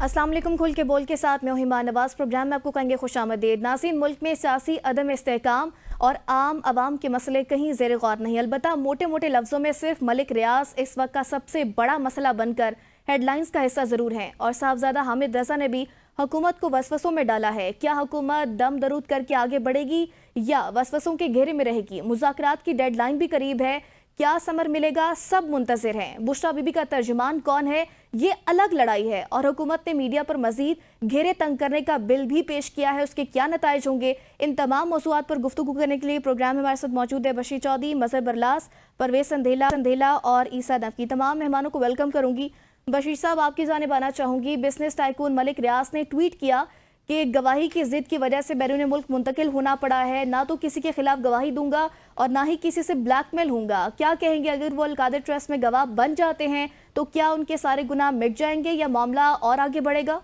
अस्सलाम वालेकुम। खुल के बोल के साथ मैं हूं हिमा नवाज। प्रोग्राम में आपको कहेंगे खुशामदीद। नाज़रीन, मुल्क में सियासी अदम इस्तेहकाम और आम आवाम के मसले कहीं ज़ेर गौर नहीं। अलबत्ता मोटे मोटे लफ्ज़ों में सिर्फ मलिक रियाज इस वक्त का सबसे बड़ा मसला बनकर हेडलाइंस का हिस्सा ज़रूर हैं। और साहबजादा हामिद रजा ने भी हुकूमत को वसवसों में डाला है। क्या हुकूमत दम दरूद करके आगे बढ़ेगी या वसवसों के घेरे में रहेगी? मुज़ाकरात की डेडलाइन भी करीब है, क्या समर मिलेगा? सब मुंतज़िर हैं। बुशरा बीबी का तर्जुमान कौन है, ये अलग लड़ाई है। और हुकूमत ने मीडिया पर मजीद घेरे तंग करने का बिल भी पेश किया है, उसके क्या नताइज होंगे? इन तमाम मौज़ूआत पर गुफ्तगू करने के लिए प्रोग्राम में हमारे साथ मौजूद है बशीर चौधरी, मजहर बरलास, परवेज संधेला और ईसा नकवी। तमाम मेहमानों को वेलकम करूंगी। बशीर साहब, आपकी जानिब आना चाहूंगी। बिजनेस टाइकून मलिक रियाज ने ट्वीट किया कि गवाही की जिद की वजह से बैरून मुल्क मुंतकिल होना पड़ा है, ना तो किसी के खिलाफ गवाही दूंगा और ना ही किसी से ब्लैकमेल होऊंगा। क्या कहेंगे, अगर वो अलकादर ट्रस्ट में गवाह बन जाते हैं तो क्या उनके सारे गुनाह मिट जाएंगे या मामला और आगे बढ़ेगा?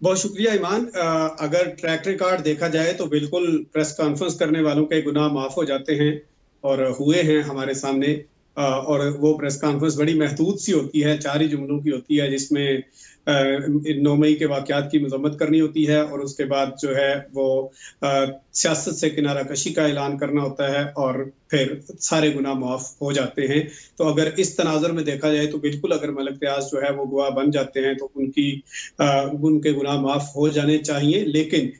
बहुत शुक्रिया ईमान। अगर ट्रैक रिकॉर्ड देखा जाए तो बिल्कुल प्रेस कॉन्फ्रेंस करने वालों के गुनाह माफ हो जाते हैं और हुए हैं हमारे सामने। और वो प्रेस कॉन्फ्रेंस बड़ी महदूद सी होती है, 4 ही जुमलों की होती है, जिसमें 9 मई के वाकयात की मजम्मत करनी होती है और उसके बाद जो है वो सियासत से किनारा कशी का ऐलान करना होता है और फिर सारे गुनाह माफ हो जाते हैं। तो अगर इस तनाजुर में देखा जाए तो बिल्कुल अगर मलिक रियाज जो है वो गवाह बन जाते हैं तो उनके गुनाह माफ हो जाने चाहिए। लेकिन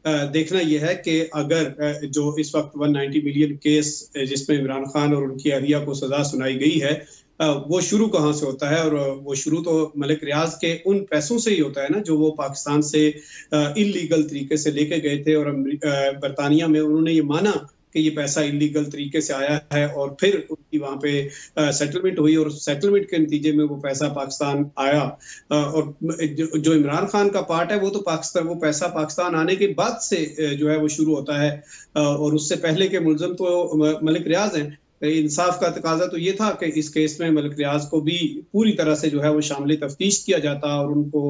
देखना यह है कि अगर जो इस वक्त 190 मिलियन केस जिसमें इमरान खान और उनकी अहलिया को सजा सुनाई गई है, वो शुरू कहाँ से होता है? और वो शुरू तो मलिक रियाज के उन पैसों से ही होता है ना, जो वो पाकिस्तान से इलीगल तरीके से लेके गए थे और बरतानिया में उन्होंने ये माना कि ये पैसा इलीगल तरीके से आया है और फिर उनकी वहां पे सेटलमेंट हुई और सेटलमेंट के नतीजे में वो पैसा पाकिस्तान आया। और जो इमरान खान का पार्ट है वो तो पाकिस्तान, वो पैसा पाकिस्तान आने के बाद से जो है वो शुरू होता है और उससे पहले के मुलजम तो मलिक रियाज हैं। इंसाफ का तकाजा तो ये था कि इस केस में मलिक रियाज को भी पूरी तरह से जो है वो शामिल तफ्तीश किया जाता और उनको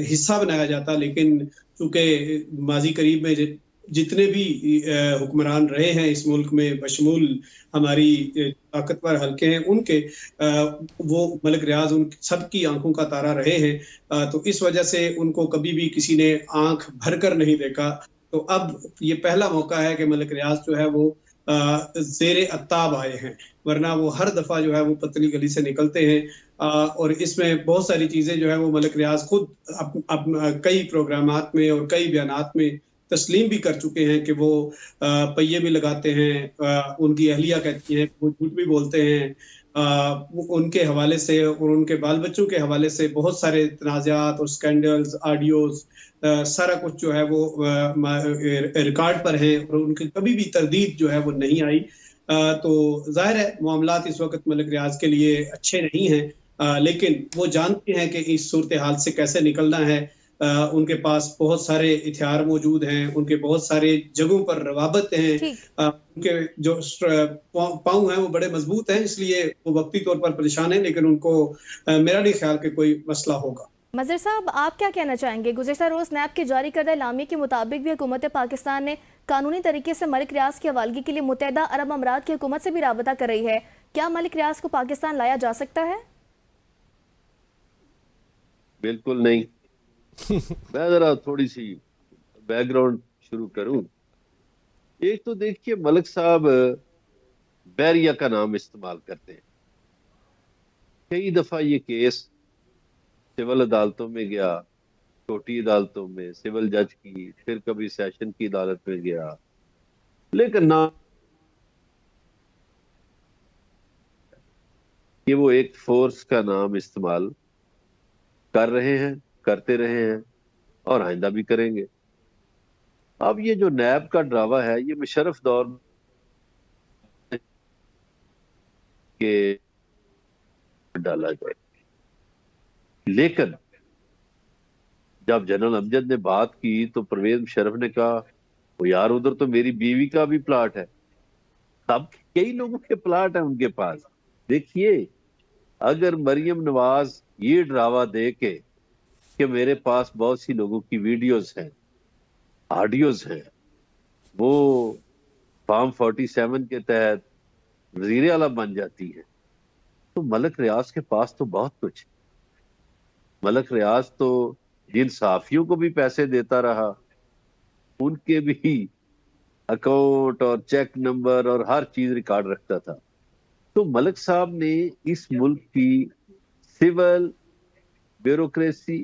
हिस्सा बनाया जाता। लेकिन चूंकि माजी करीब में जितने भी हुक्मरान रहे हैं इस मुल्क में, बशमूल हमारी ताकतवर हल्के हैं उनके, वो मलिक रियाज उन सबकी आंखों का तारा रहे हैं। तो इस वजह से उनको कभी भी किसी ने आंख भरकर नहीं देखा। तो अब ये पहला मौका है कि मलिक रियाज जो है वो जेरे अत्ताब आए हैं, वरना वो हर दफा जो है वो पतली गली से निकलते हैं। और इसमें बहुत सारी चीजें जो है वो मलिक रियाज खुद कई प्रोग्रामात में और कई बयानात में तस्लीम भी कर चुके हैं कि वो पहिए भी लगाते हैं। उनकी अहलिया कहती हैं वो झूठ भी बोलते हैं। उनके हवाले से और उनके बाल बच्चों के हवाले से बहुत सारे तनाज़ात और स्कैंडल्स, ऑडियोज, सारा कुछ जो है वो रिकॉर्ड पर है और उनकी कभी भी तरदीद जो है वो नहीं आई। तो जाहिर है मामलात इस वक्त मलिक रियाज के लिए अच्छे नहीं हैं, लेकिन वो जानते हैं कि इस सूरत हाल से कैसे निकलना है। उनके पास बहुत सारे हथियार मौजूद हैं, उनके बहुत सारे जगहों पर रवाबत हैं, उनके जो पांव हैं वो बड़े मजबूत हैं, इसलिए वो वक्ती तौर पर परेशान हैं, लेकिन उनको मेरा नहीं ख्याल कि कोई मसला होगा। मजहर साहब, आप क्या कहना चाहेंगे? गुज़िश्ता रोज नैब के जारी करदा इलामी के मुताबिक भी हुकूमत पाकिस्तान ने कानूनी तरीके से मलिक रियाज की हवालगी के लिए मुत्तहिदा अरब अमारात की हुकूमत से भी राबता कर रही है। क्या मलिक रियाज को पाकिस्तान लाया जा सकता है? बिल्कुल नहीं। मैं जरा थोड़ी सी बैकग्राउंड शुरू करूं। एक तो देखिए, मलिक साहब बैरिया का नाम इस्तेमाल करते हैं। कई दफा ये केस सिविल अदालतों में गया, छोटी अदालतों में, सिविल जज की, फिर कभी सेशन की अदालत में गया, लेकिन ना कि वो एक फोर्स का नाम इस्तेमाल कर रहे हैं, करते रहे हैं और आइंदा भी करेंगे। अब ये जो नैब का ड्रावा है, ये मुशर्रफ दौर के डाला जाए, लेकिन जब जनरल अमजद ने बात की तो परवेज मुशर्रफ ने कहा, वो यार उधर तो मेरी बीवी का भी प्लाट है। अब कई लोगों के प्लाट है उनके पास। देखिए, अगर मरियम नवाज ये ड्रावा दे के कि मेरे पास बहुत सी लोगों की वीडियोस हैं, ऑडियोज हैं, वो फॉर्म 47 के तहत वजीर आला बन जाती है, तो मलिक रियाज के पास तो बहुत कुछ है। मलक रियाज तो जिन सहाफियों को भी पैसे देता रहा उनके भी अकाउंट और चेक नंबर और हर चीज रिकॉर्ड रखता था। तो मलक साहब ने इस मुल्क की civil bureaucracy,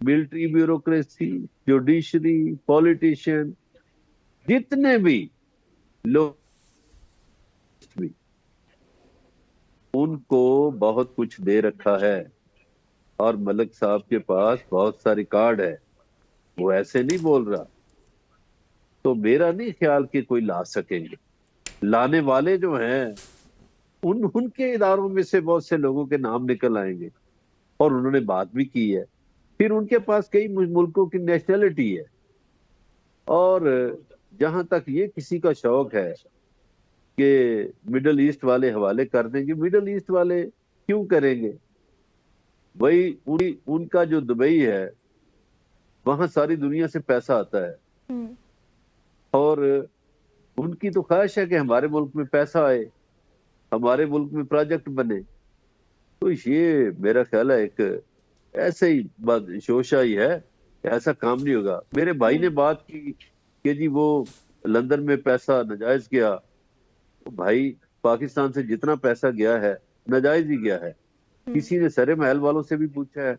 military bureaucracy, judiciary, politician, जितने भी लोग भी, उनको बहुत कुछ दे रखा है। और मलक साहब के पास बहुत सा रिकॉर्ड है, वो ऐसे नहीं बोल रहा। तो मेरा नहीं ख्याल कि कोई ला सकेंगे। लाने वाले जो हैं उनके इदारों में से बहुत से लोगों के नाम निकल आएंगे और उन्होंने बात भी की है। फिर उनके पास कई मुल्कों की नेशनलिटी है। और जहां तक ये किसी का शौक है कि मिडल ईस्ट वाले हवाले कर देंगे, मिडल ईस्ट वाले क्यों करेंगे? वही उनका जो दुबई है वहां सारी दुनिया से पैसा आता है और उनकी तो ख्वाहिश है कि हमारे मुल्क में पैसा आए, हमारे मुल्क में प्रोजेक्ट बने। तो ये मेरा ख्याल है एक ऐसे ही बात शोशा ही है, ऐसा काम नहीं होगा। मेरे भाई ने बात की कि जी वो लंदन में पैसा नाजायज गया। तो भाई पाकिस्तान से जितना पैसा गया है नाजायज ही गया है। किसी ने सरे महल वालों से भी पूछा है,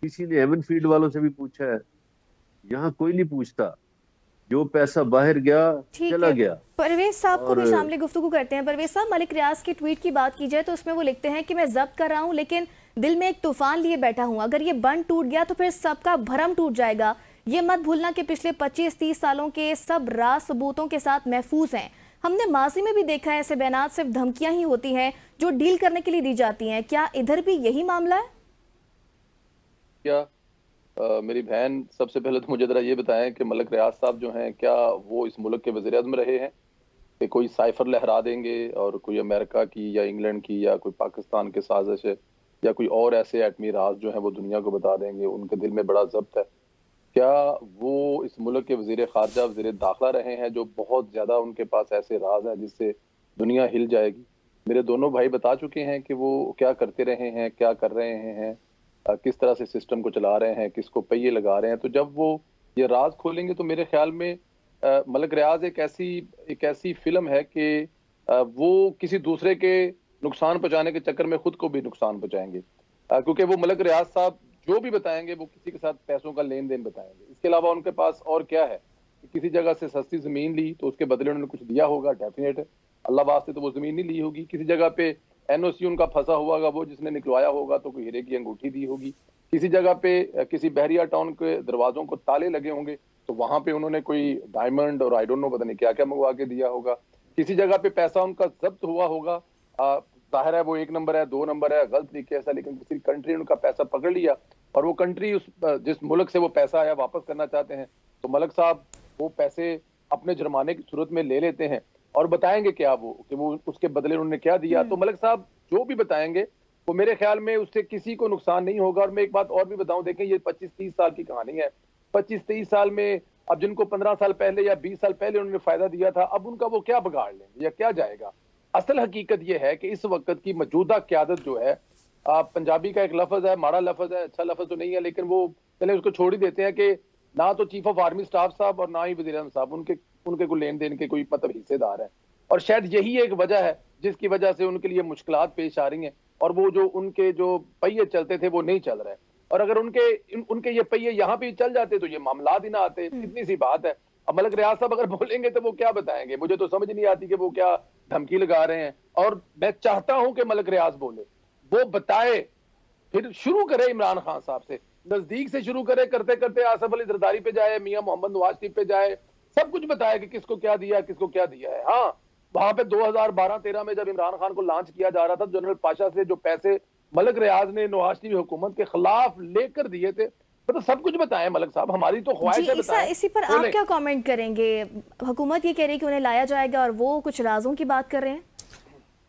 किसी ने एवन फील्ड वालों से भी पूछा है। यहाँ कोई नहीं पूछता, जो पैसा बाहर गया चला गया। परवेज साहब को भी शामिल गुफ्तगू करते हैं। परवेज साहब, मलिक रियाज की ट्वीट की बात की जाए तो उसमें वो लिखते हैं कि मैं जब्त कर रहा हूं लेकिन दिल में एक तूफान लिए बैठा हूं। अगर ये बंद टूट गया तो फिर सबका भरम टूट जाएगा। ये मत भूलना कि पिछले 25-30 सालों के सब राज सबूतों के साथ महफूज हैं। हमने माजी में भी देखा है ऐसे बयानात सिर्फ धमकियां ही होती हैं जो डील करने के लिए दी जाती हैं। क्या इधर भी यही मामला है? क्या मेरी बहन, सबसे पहले तो मुझे जरा ये बताएं कि मलक रियाज साहब जो हैं, क्या वो इस मुल्क के वज़ीर आज़म रहे हैं कि कोई साइफर लहरा देंगे और कोई अमेरिका की या इंग्लैंड की या कोई पाकिस्तान की साजिश है या कोई और ऐसे एटमी राज जो है वो दुनिया को बता देंगे? उनके दिल में बड़ा ज़ब्त है। क्या वो इस मुल्क के वज़ीर ख़ारजा, वज़ीर दाखिला रहे हैं जो बहुत ज़्यादा उनके पास ऐसे राज हैं जिससे दुनिया हिल जाएगी? मेरे दोनों भाई बता चुके हैं कि वो क्या करते रहे हैं, क्या कर रहे हैं, किस तरह से सिस्टम को चला रहे हैं, किसको पहिए लगा रहे हैं। तो जब वो ये राज खोलेंगे तो मेरे ख्याल में मलक रियाज एक ऐसी फिल्म है कि वो किसी दूसरे के नुकसान पहुंचाने के चक्कर में खुद को भी नुकसान पहुंचाएंगे, क्योंकि वो मलक रियाज साहब जो भी बताएंगे वो किसी के साथ पैसों का लेन देन बताएंगे। इसके अलावा उनके पास और क्या है? किसी जगह से सस्ती जमीन ली तो उसके बदले उन्होंने कुछ दिया होगा, डेफिनेट है। अल्लाह वास्ते तो वो जमीन नहीं ली होगी। किसी जगह पे एनओसी उनका फंसा हुआ होगा, वो जिसने निकलवाया होगा तो कोई हीरे की अंगूठी दी होगी। किसी जगह पे किसी बहरिया टाउन के दरवाजों को ताले लगे होंगे तो वहां पे उन्होंने कोई डायमंड और आई डोंट नो पता नहीं क्या क्या मंगवा के दिया होगा। किसी जगह पे पैसा उनका जब्त हुआ होगा, जाहिर है वो 1 नंबर है, 2 नंबर है, गलत तरीके ऐसा, लेकिन किसी कंट्री ने उनका पैसा पकड़ लिया और वो कंट्री उस जिस मुल्क से वो पैसा आया वापस करना चाहते हैं तो मलक साहब वो पैसे अपने जुर्माने की सूरत में ले लेते हैं और बताएंगे क्या वो कि वो उसके बदले उन्होंने क्या दिया। तो मलक साहब जो भी बताएंगे वो मेरे ख्याल में उससे किसी को नुकसान नहीं होगा। और मैं एक बात और भी बताऊं, देखें ये 25-30 साल की कहानी है। 25-23 साल में अब जिनको 15 साल पहले या 20 साल पहले उन्होंने फायदा दिया था, अब उनका वो क्या बिगाड़ लेंगे या क्या जाएगा? असल हकीकत ये है कि इस वक्त की मौजूदा क्यादत जो है, पंजाबी का एक लफ्ज है, माड़ा लफ्ज है, अच्छा लफ्ज तो नहीं है, लेकिन वो चले उसको छोड़ ही देते हैं कि ना तो चीफ ऑफ आर्मी स्टाफ साहब और ना ही वज़ीर आज़म साहब उनके कोई लेन देन के कोई मतलब हिस्सेदार है। और शायद यही एक वजह है जिसकी वजह से उनके लिए मुश्किलात पेश आ रही हैं और वो जो उनके जो पहिए चलते थे वो नहीं चल रहे। और अगर उनके ये पहिए यहाँ पे चल जाते तो ये मामला ही ना आते। इतनी सी बात है। अब मलक रियाज साहब अगर बोलेंगे तो वो क्या बताएंगे? मुझे तो समझ नहीं आती कि वो क्या धमकी लगा रहे हैं। और मैं चाहता हूं कि मलक रियाज बोले, वो बताए, फिर शुरू करे इमरान खान साहब से, नजदीक से शुरू करे, करते करते आसफ अली जरदारी पे जाए, मियां मोहम्मद नवाज शरीफ पे जाए, सब कुछ बताए कि किसको क्या दिया, किसको क्या दिया है। हाँ, वहां पे 2012-13 में जब इमरान खान को लॉन्च किया जा रहा था, जनरल पाशा से जो पैसे मलक रियाज ने नवाज शरीफ हुकूमत के खिलाफ लेकर दिए थे, मतलब सब कुछ बताएं मलक साहब। हमारी तो ख्वाहिश है बताएं। इसी पर आप क्या कमेंट करेंगे? हुकूमत ये कह रही है कि उन्हें लाया जाएगा और वो कुछ राजों की बात कर रहे हैं।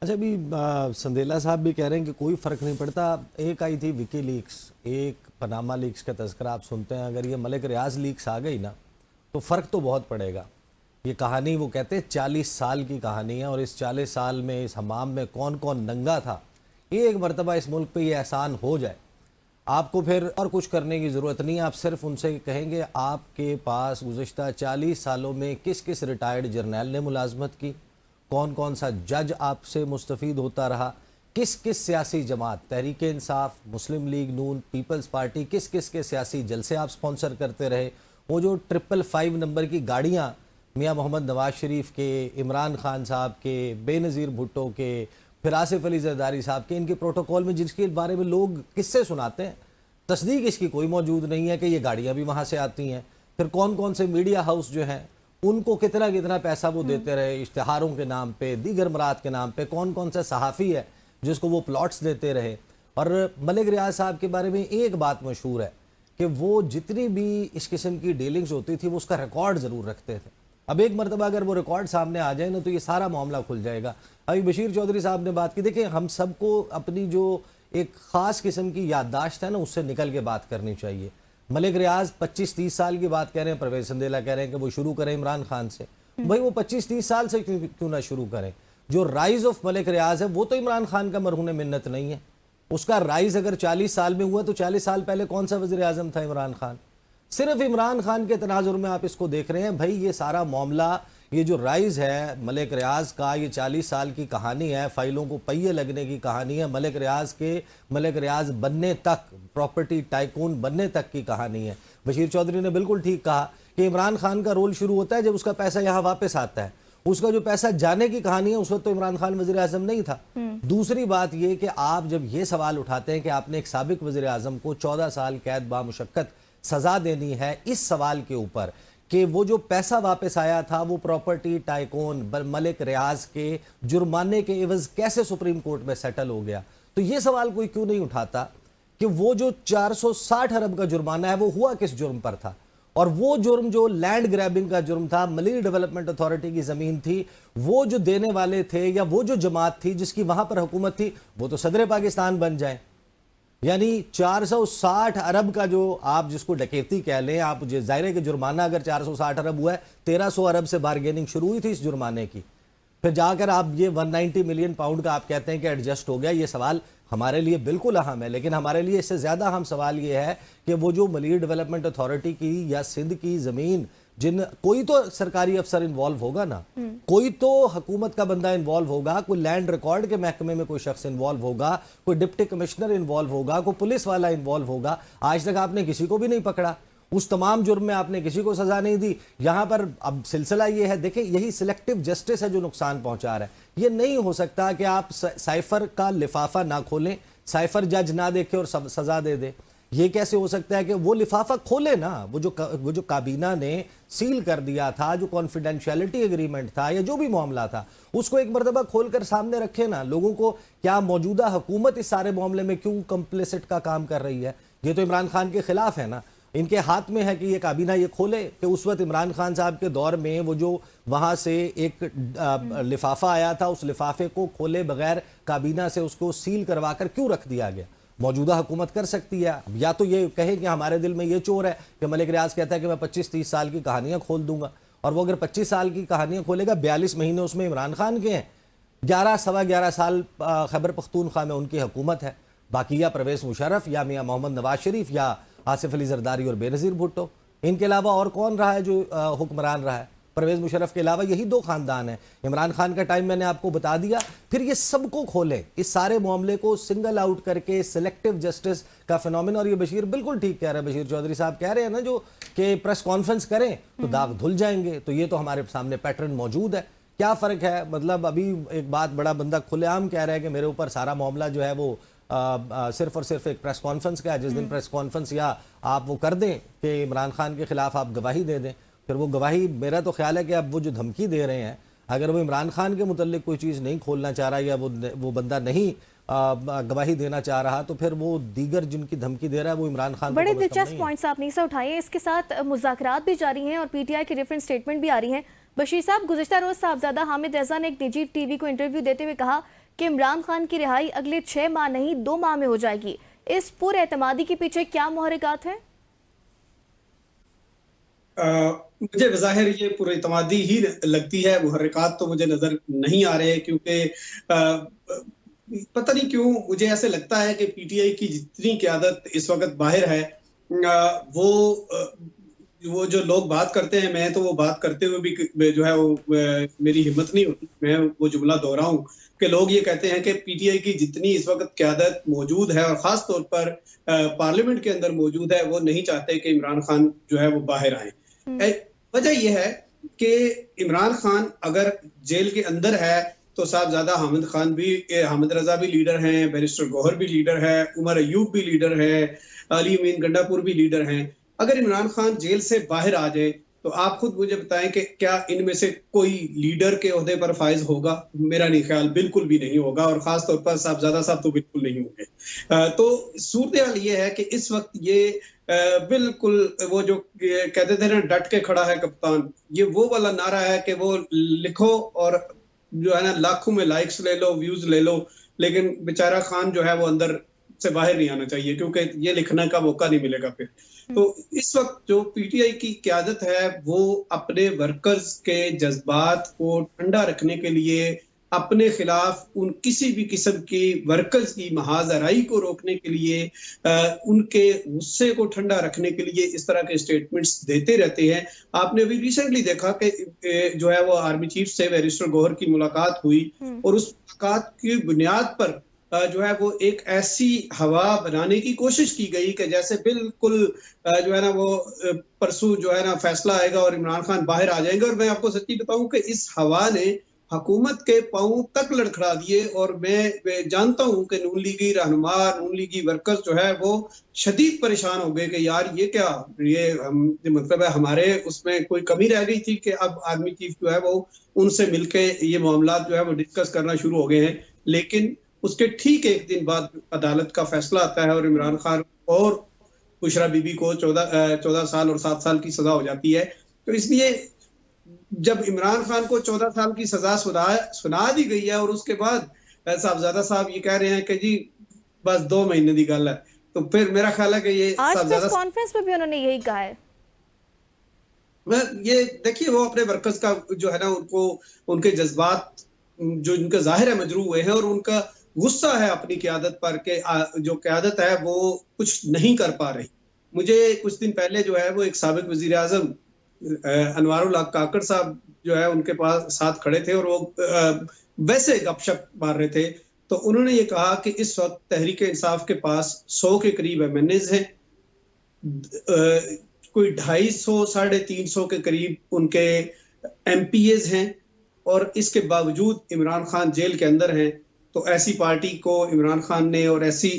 अच्छा, अभी संदेला साहब भी कह रहे हैं कि कोई फ़र्क नहीं पड़ता। एक आई थी विकी लीक्स, एक पनामा लीक्स का तस्करा आप सुनते हैं। अगर ये मलिक रियाज लीक्स आ गई ना तो फ़र्क तो बहुत पड़ेगा। ये कहानी, वो कहते हैं 40 साल की कहानी है और इस 40 साल में इस हमाम में कौन कौन नंगा था, एक मरतबा इस मुल्क पे ये एहसान हो जाए, आपको फिर और कुछ करने की ज़रूरत नहीं है। आप सिर्फ उनसे कहेंगे आपके पास गुज़िश्ता 40 सालों में किस किस रिटायर्ड जर्नैल ने मुलाजमत की, कौन कौन सा जज आपसे मुस्तफ़ीद होता रहा, किस किस सियासी जमात, तहरीक इंसाफ, मुस्लिम लीग नून, पीपल्स पार्टी, किस किस के सियासी जलसे आप स्पॉन्सर करते रहे। वो जो 555 नंबर की गाड़ियाँ मियाँ मोहम्मद नवाज शरीफ के, इमरान खान साहब के, बेनज़ीर भुट्टो के, फिर आसिफ अली जरदारी साहब के, इनके प्रोटोकॉल में जिसके बारे में लोग किस्से सुनाते हैं, तस्दीक इसकी कोई मौजूद नहीं है कि ये गाड़ियाँ भी वहाँ से आती हैं। फिर कौन कौन से मीडिया हाउस जो हैं उनको कितना कितना पैसा वो देते रहे इश्तिहारों के नाम पे, दीगर मराद के नाम पे, कौन कौन सा सहाफ़ी है जिसको वो प्लॉट्स देते रहे। और मलिक रियाज साहब के बारे में एक बात मशहूर है कि वो जितनी भी इस किस्म की डीलिंग्स होती थी वो उसका रिकॉर्ड ज़रूर रखते थे। अब एक मरतबा अगर वो रिकॉर्ड सामने आ जाए ना तो ये सारा मामला खुल जाएगा। अभी बशीर चौधरी साहब ने बात की, देखिए हम सबको अपनी जो एक ख़ास किस्म की याददाश्त है ना उससे निकल के बात करनी चाहिए। मलिक रियाज 25-30 साल की बात कह रहे हैं, परवेज संदेला कह रहे हैं कि वो शुरू करें इमरान खान से। भाई वो 25-30 साल से क्यों ना शुरू करें। जो राइज ऑफ मलिक रियाज है वो तो इमरान खान का मरहून मिन्नत नहीं है। उसका राइज अगर 40 साल में हुआ तो 40 साल पहले कौन सा वज़ीर आज़म था इमरान खान। सिर्फ इमरान खान के तनाजुर में आप इसको देख रहे हैं। भाई ये सारा मामला, ये जो राइज है मलिक रियाज का, ये 40 साल की कहानी है, फाइलों को पहिए लगने की कहानी है, मलिक रियाज के मलिक रियाज बनने तक, प्रॉपर्टी टाइकून बनने तक की कहानी है। बशीर चौधरी ने बिल्कुल ठीक कहा कि इमरान खान का रोल शुरू होता है जब उसका पैसा यहाँ वापस आता है। उसका जो पैसा जाने की कहानी है उस वक्त तो इमरान खान वज़ीर आज़म नहीं था। दूसरी बात ये कि आप जब ये सवाल उठाते हैं कि आपने एक साबिक वज़ीर आज़म को 14 साल कैद बामुशक्कत सज़ा देनी है, इस सवाल के ऊपर कि वो जो पैसा वापस आया था वो प्रॉपर्टी टाइकून मलिक रियाज के जुर्माने के एवज कैसे सुप्रीम कोर्ट में सेटल हो गया, तो ये सवाल कोई क्यों नहीं उठाता कि वो जो 460 अरब का जुर्माना है वो हुआ किस जुर्म पर था। और वो जुर्म जो लैंड ग्रैबिंग का जुर्म था, मलीर डेवलपमेंट अथॉरिटी की ज़मीन थी, वो जो देने वाले थे या वो जो जमात थी जिसकी वहाँ पर हुकूमत थी वो तो सदर पाकिस्तान बन जाए। यानी 460 अरब का जो आप जिसको डकैती कह लें, आप ज़ाहिर है कि जुर्माना अगर 460 अरब हुआ है, 1300 अरब से बारगेनिंग शुरू हुई थी इस जुर्माने की। फिर जाकर आप ये 190 मिलियन पाउंड का आप कहते हैं कि एडजस्ट हो गया। ये सवाल हमारे लिए बिल्कुल अहम है, लेकिन हमारे लिए इससे ज़्यादा अहम सवाल ये है कि वो जो मलीर डेवलपमेंट अथॉरिटी की या सिंध की ज़मीन, जिन कोई तो सरकारी अफसर इन्वॉल्व होगा ना, कोई तो हुकूमत का बंदा इन्वॉल्व होगा, कोई लैंड रिकॉर्ड के महकमे में कोई शख्स इन्वॉल्व होगा, कोई डिप्टी कमिश्नर इन्वॉल्व होगा, कोई पुलिस वाला इन्वॉल्व होगा। आज तक आपने किसी को भी नहीं पकड़ा, उस तमाम जुर्म में आपने किसी को सजा नहीं दी। यहाँ पर अब सिलसिला ये है, देखें यही सिलेक्टिव जस्टिस है जो नुकसान पहुँचा रहा है। ये नहीं हो सकता कि आप साइफर का लिफाफा ना खोलें, साइफर जज ना देखे और सजा दे दे। ये कैसे हो सकता है कि वो लिफाफा खोले ना, वो जो काबीना ने सील कर दिया था, जो कॉन्फिडेंशियलिटी एग्रीमेंट था या जो भी मामला था, उसको एक मरतबा खोलकर सामने रखे ना लोगों को। क्या मौजूदा हुकूमत इस सारे मामले में क्यों कंप्लिसिट का काम कर रही है? ये तो इमरान खान के खिलाफ है ना। इनके हाथ में है कि ये काबीना ये खोले कि उस वक्त इमरान खान साहब के दौर में वो जो वहाँ से एक लिफाफा आया था, उस लिफाफे को खोले बगैर काबीना से उसको सील करवा कर क्यों रख दिया गया? मौजूदा हुकूमत कर सकती है। या तो ये कहे कि हमारे दिल में ये चोर है कि मलिक रियाज कहता है कि मैं 25-30 साल की कहानियाँ खोल दूंगा, और वो अगर 25 साल की कहानियाँ खोलेगा, 42 महीने उसमें इमरान खान के हैं, 11-11.25 साल खैबर पख्तूनख्वा में उनकी हुकूमत है, बाकी या परवेज मुशर्रफ या मियाँ मोहम्मद नवाज शरीफ या आसिफ अली जरदारी और बेनज़ीर भुट्टो, इनके अलावा और कौन रहा है जो हुक्मरान रहा है? परवेज मुशर्रफ के अलावा यही दो खानदान हैं। इमरान खान का टाइम मैंने आपको बता दिया। फिर ये सबको खोलें, इस सारे मामले को सिंगल आउट करके सिलेक्टिव जस्टिस का फिनोमिना। और ये बशीर बिल्कुल ठीक कह रहे हैं, बशीर चौधरी साहब कह रहे हैं ना जो कि प्रेस कॉन्फ्रेंस करें तो दाग धुल जाएंगे। तो ये तो हमारे सामने पैटर्न मौजूद है। क्या फ़र्क है? मतलब अभी एक बात बड़ा बंदा खुलेआम कह रहा है कि मेरे ऊपर सारा मामला जो है वो सिर्फ और सिर्फ एक प्रेस कॉन्फ्रेंस का है। जिस दिन प्रेस कॉन्फ्रेंस या आप वो कर दें कि इमरान खान के खिलाफ आप गवाही दे दें, फिर वो गवाही, मेरा तो ख्याल है कि अब वो जो धमकी दे रहे हैं, अगर वो इमरान खान के मुतल्लिक कोई चीज़ नहीं खोलना चाह रहा या वो बंदा नहीं गवाही देना चाह रहा, तो फिर वो दीगर जिनकी धमकी दे रहा है वो इमरान खान। बड़े दिलचस्प पॉइंट्स आपने से उठाए। इसके साथ मुज़ाकरात भी जारी हैं और पीटीआई की डिफरेंट स्टेटमेंट भी आ रही हैं। बशीर साहब, गुज़िश्ता रोज़ साहबजादा हामिद रज़ा ने एक निजी टीवी को इंटरव्यू देते हुए कहा कि इमरान खान की रिहाई अगले 6 माह नहीं 2 माह में हो जाएगी। इस पूरे एतमादी के पीछे क्या मुहर्रिकात हैं? मुझे बज़ाहिर ये पूरी एतमादी ही लगती है, मुहर्रिकात तो मुझे नजर नहीं आ रहे, क्योंकि पता नहीं क्यों मुझे ऐसे लगता है कि पीटीआई की जितनी क़यादत इस वक्त बाहर है, वो जो लोग बात करते हैं, मैं तो वो बात करते हुए भी जो है वो मेरी हिम्मत नहीं होती, मैं वो जुमला दोहराऊं कि लोग ये कहते हैं कि पीटीआई की जितनी इस वक्त क़यादत मौजूद है और खास तौर पर पार्लियामेंट के अंदर मौजूद है, वो नहीं चाहते कि इमरान खान जो है वो बाहर आए। वजह यह है कि इमरान खान अगर जेल के अंदर है तो साहबजादा हामिद रजा भी लीडर हैं, बैरिस्टर गौहर भी लीडर है, उमर अयूब भी लीडर है, अली अमीन गंडापुर भी लीडर हैं। अगर इमरान खान जेल से बाहर आ जाए तो आप खुद मुझे बताएं कि क्या इनमें से कोई लीडर के ओहदे पर फाइज होगा? मेरा नहीं ख्याल, बिल्कुल भी नहीं होगा, और खास तौर पर साहबजादा साहब तो बिल्कुल नहीं होंगे। तो सूरत हाल ये है कि इस वक्त ये बिल्कुल वो जो कहते थे ना, डट के खड़ा है कप्तान, ये वो वाला नारा है कि वो लिखो और जो है ना लाखों में लाइक्स ले लो, व्यूज ले लो, लेकिन बेचारा खान जो है वो अंदर से बाहर नहीं आना चाहिए, क्योंकि ये लिखने का मौका नहीं मिलेगा फिर। तो इस वक्त जो पीटीआई की क़यादत है वो अपने वर्कर्स के जज्बात को ठंडा रखने के लिए, अपने खिलाफ उन किसी भी किस्म की वर्कर्स की महाजराई को रोकने के लिए, उनके गुस्से को ठंडा रखने के लिए इस तरह के स्टेटमेंट्स देते रहते हैं। आपने अभी रिसेंटली देखा कि जो है वो आर्मी चीफ से बैरिस्टर गौहर की मुलाकात हुई और उस मुलाकात की बुनियाद पर जो है वो एक ऐसी हवा बनाने की कोशिश की गई कि जैसे बिल्कुल जो है ना वो परसों जो है ना फैसला आएगा और इमरान खान बाहर आ जाएंगे। और मैं आपको सच्ची बताऊं कि इस हवा ने हुकूमत के पांव तक लड़खड़ा दिए, और मैं जानता हूं कि नून लीगी रहनुमा, नून लीगी वर्कर्स जो है वो शदीद परेशान हो गए कि यार ये क्या, ये मतलब है हमारे उसमें कोई कमी रह गई थी कि अब आर्मी चीफ जो है वो उनसे मिलके ये मामला जो है वो डिस्कस करना शुरू हो गए हैं। लेकिन उसके ठीक एक दिन बाद अदालत का फैसला आता है और इमरान खान और बुशरा बीबी को 14 साल और 7 साल की सजा हो जाती है। तो इसलिए जब इमरान खान को 14 साल की सजा सुना दी गई है और उसके बाद साहबजादा साहब ये कह रहे हैं कि जी बस 2 महीने की गल है, तो फिर मेरा ख्याल है कि ये आज प्रेस कॉन्फ्रेंस में भी उन्होंने यही कहा है। ये देखिए, वो अपने वर्कर्स का जो है ना, उनको उनके जज्बात जो इनका जाहिर है मजरू हुए हैं और उनका गुस्सा है अपनी क़यादत पर के जो क़यादत है वो कुछ नहीं कर पा रही। मुझे कुछ दिन पहले जो है वो एक साबिक वजीर आजम अनवारुल हक काकड़ साहब जो है उनके पास साथ खड़े थे और वो वैसे गपशप मार रहे थे, तो उन्होंने ये कहा कि इस वक्त तहरीक इंसाफ के पास 100 के करीब एमएनएज हैं, कोई 250 350 के करीब उनके एमपीएज हैं, और इसके बावजूद इमरान खान जेल के अंदर हैं। तो ऐसी पार्टी को इमरान खान ने और ऐसी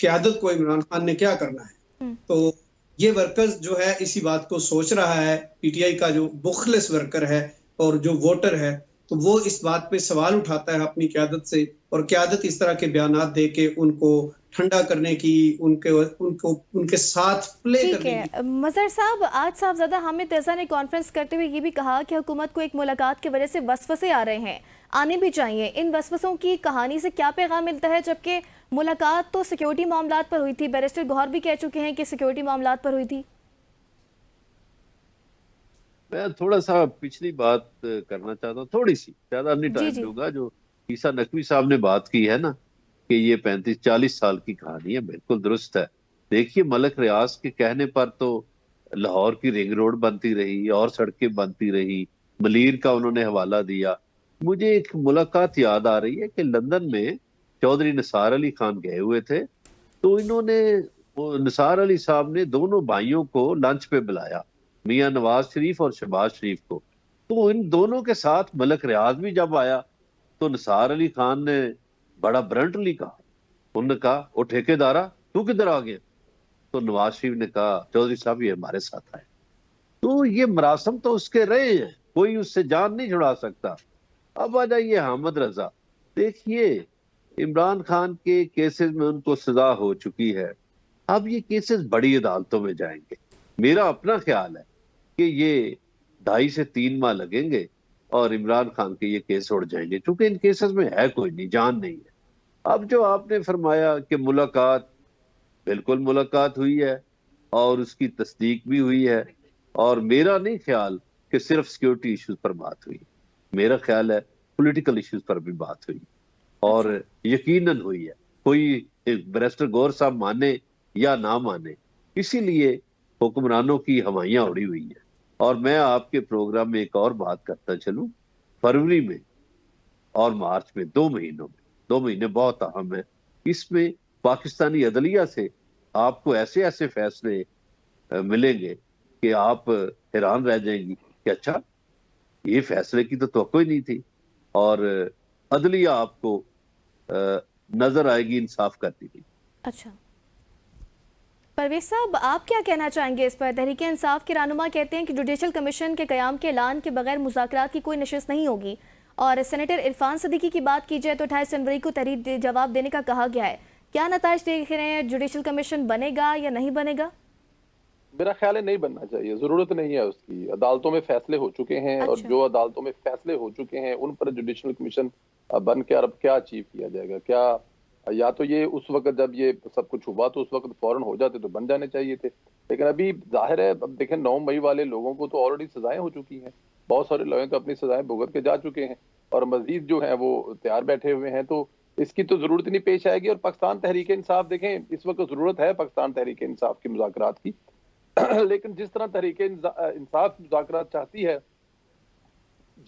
क़यादत को इमरान खान ने क्या करना है? तो ये वर्कर्स जो है इसी बात को सोच रहा है, पीटीआई का जो मुखलिस वर्कर है और जो वोटर है, तो वो इस बात पे सवाल उठाता है अपनी क़यादत से, और क़यादत इस तरह के बयानात दे के उनको ठंडा करने की, उनके साथ प्ले करने की। मजहर साहब, आज साहबजादा हामिद रजा ने कॉन्फ्रेंस करते हुए ये भी कहा कि हुकूमत को एक मुलाकात की वजह से वसवसे आ रहे हैं, आने भी चाहिए। इन वसवसों की कहानी से क्या पैगाम मिलता है, जबकि मुलाकात तो सिक्योरिटी मामलात पर हुई थी? बैरिस्टर गौहर भी कह चुके हैं कि सिक्योरिटी मामलात पर हुई थी। मैं थोड़ा सा पिछली बात करना चाहता हूँ, थोड़ी सी, ज्यादा नहीं टाइम दूंगा। जो ईसा नकवी साहब ने बात की है ना कि ये 35-40 साल की कहानी है, बिल्कुल दुरुस्त है। देखिए, मलक रियाज के कहने पर तो लाहौर की रिंग रोड बनती रही और सड़कें बनती रही, मलीर का उन्होंने हवाला दिया। मुझे एक मुलाकात याद आ रही है कि लंदन में चौधरी निसार अली खान गए हुए थे, तो इन्होंने निसार अली साहब ने दोनों भाइयों को लंच पे बुलाया, मियां नवाज शरीफ और शहबाज शरीफ को। तो इन दोनों के साथ मलक रियाज भी जब आया तो निसार अली खान ने बड़ा ब्रंटली कहा, उन्होंने कहा, ओ ठेकेदारा तू किधर आ गया? तो नवाज शरीफ ने कहा, चौधरी साहब ये हमारे साथ आए। तो ये मरासम तो उसके रहे हैं, कोई उससे जान नहीं छुड़ा सकता। अब आ जाइए हामिद रजा। देखिए, इमरान खान के केसेस में उनको सजा हो चुकी है, अब ये केसेस बड़ी अदालतों में जाएंगे। मेरा अपना ख्याल है कि ये 2.5 से 3 माह लगेंगे और इमरान खान के ये केस उड़ जाएंगे, क्योंकि इन केसेस में है कोई नहीं, जान नहीं है। अब जो आपने फरमाया कि मुलाकात, बिल्कुल मुलाकात हुई है और उसकी तस्दीक भी हुई है, और मेरा नहीं ख्याल कि सिर्फ सिक्योरिटी इश्यूज पर बात हुई, मेरा ख्याल है पॉलिटिकल इश्यूज पर भी बात हुई। और यकीनन हुई है। कोई बैरिस्टर गौर साहब माने या ना माने, इसीलिए हुक्मरानों की हमाइयां उड़ी हुई है। और मैं आपके प्रोग्राम में एक और बात करता चलूं, फरवरी में और मार्च में 2 महीनों में, 2 महीने बहुत अहम है। इसमें पाकिस्तानी अदलिया से आपको ऐसे ऐसे फैसले मिलेंगे कि आप हैरान रह जाएंगी कि अच्छा, ये फैसले की तो तवक्को ही नहीं थी। और अदलिया आपको नजर आएगी इंसाफ करती हुई। अच्छा, परवेज साहब, आप क्या कहना चाहेंगे इस पर? तहरीक इंसाफ के रहनुमा कहते हैं कि जुडिशल कमीशन के क़याम के ऐलान के बगैर मुज़ाकरात की कोई नशिस्त नहीं होगी। और सेनेटर इरफान सदीकी की बात की जाए तो 28 जनवरी को तहरीर जवाब देने का कहा गया है। क्या नताइज देख रहे हैं? जुडिशल कमीशन बनेगा या नहीं बनेगा? मेरा ख्याल है नहीं बनना चाहिए, जरूरत नहीं है उसकी। अदालतों में फैसले हो चुके हैं और अच्छा। जो अदालतों में फैसले हो चुके हैं उन पर जुडिशल कमीशन बन के अब क्या अचीव किया जाएगा? क्या या तो ये उस वक्त जब ये सब कुछ हुआ तो उस वक्त फौरन हो जाते तो बन जाने चाहिए थे, लेकिन अभी जाहिर है, अब देखें 9 मई वाले लोगों को तो ऑलरेडी सजाएं हो चुकी हैं, बहुत सारे लोग तो अपनी सजाएं भुगत के जा चुके हैं और मजीद जो है वो तैयार बैठे हुए हैं, तो इसकी तो जरूरत नहीं पेश आएगी। और पाकिस्तान तहरीक इंसाफ, देखें इस वक्त जरूरत है पाकिस्तान तहरीक इंसाफ की मुज़ाकरात की लेकिन जिस तरह तहरीक इंसाफ मुज़ाकरात चाहती है,